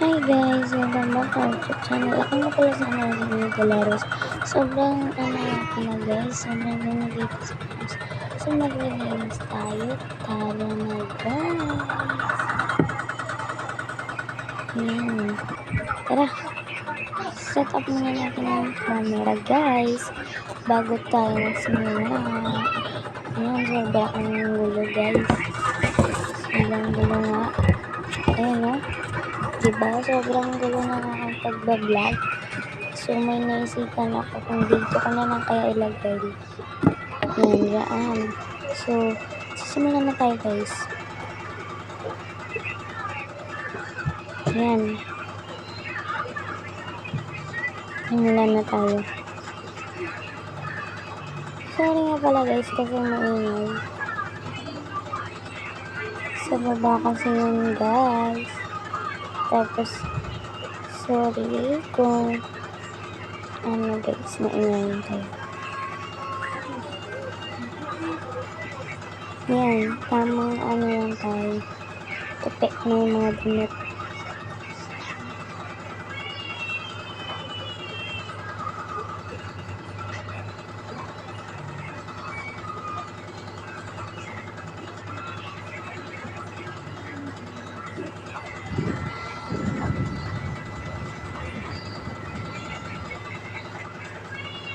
Hi guys! Welcome back to our YouTube channel. Ako na pala sa Anarjini Galeros. Sobrang natin na guys. Sobrang ganagita sa Pinas. So maglilinis tayo. Tara na guys! Ayan. Tara! Set up muna natin ang camera guys. Bago tayo magsimula. Ayan, sobrang ang gulo guys. Sobrang gulo nga. Ayan o. Diba? Sobrang gulo na nga ang pagbablog. So, may naisipan ako kung dito ko na lang kaya ilagay. Yan, yan. So, sisimulan na tayo guys. Yan. Simulan na tayo. Sorry nga pala guys kasi maingay. Sa baba kasi yun guys. Tapos, sorry kung ano guys, maingay kayo. Yan, tamang ano lang tayo. Tupi na yung mga damit.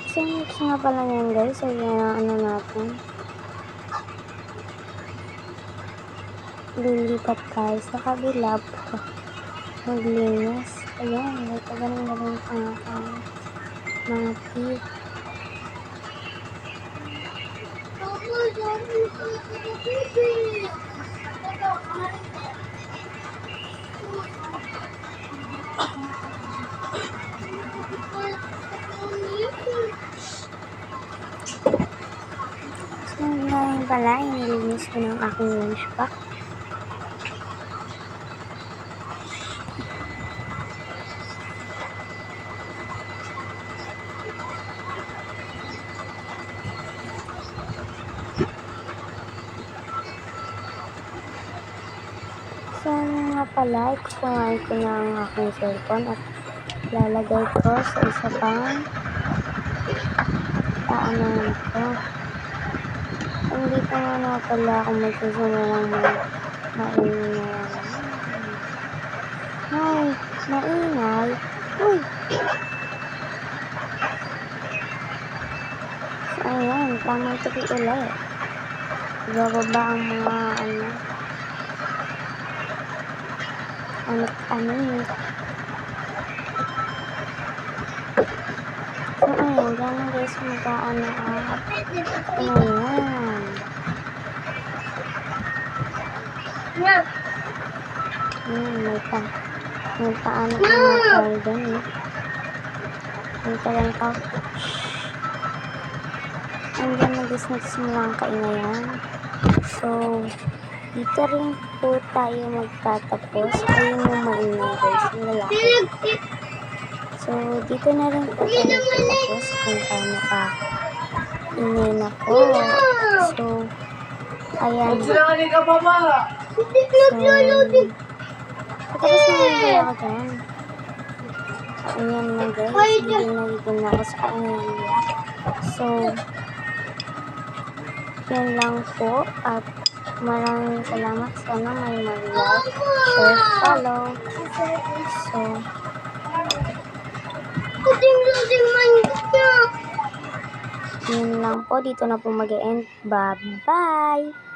So, next nga pala yan guys. So, yan ang ano natin. Lilipat tayo sa kabila para maglinis. Ayan, ito ganun ang mga teeth. So, ngayon pala, inilinis ko ng aking lunch pack. So, nga pala, ikukuhain ko na ang aking cellphone at lalagay ko sa isa pang paanan ko. Hindi pa nga pala ako magsusunod ng mga maingay. Ay, maingay. Uy! So, ayan, tamang tupi ulit. Bababa ang mga ano. So, ayan, gano'n guys, magkaano at ayan. May paano ko nga tayo dun, eh. May talang ka. Andiyan na guys, nagsimula ang kaingayan. So, dito rin po tayo magtatapos. Ayun yung maingay guys, yung lalaki. So, dito na rin po tayo magtatapos kung paano ka ingay ako. So, ayan. So, tapos na rin ako dyan. Ayan na guys, hindi na ako sa kaingay nila. So, yan lang po at maraming salamat. Sana may mag-like, share, follow. So, yun lang po. Dito na po mag-end. Bye-bye!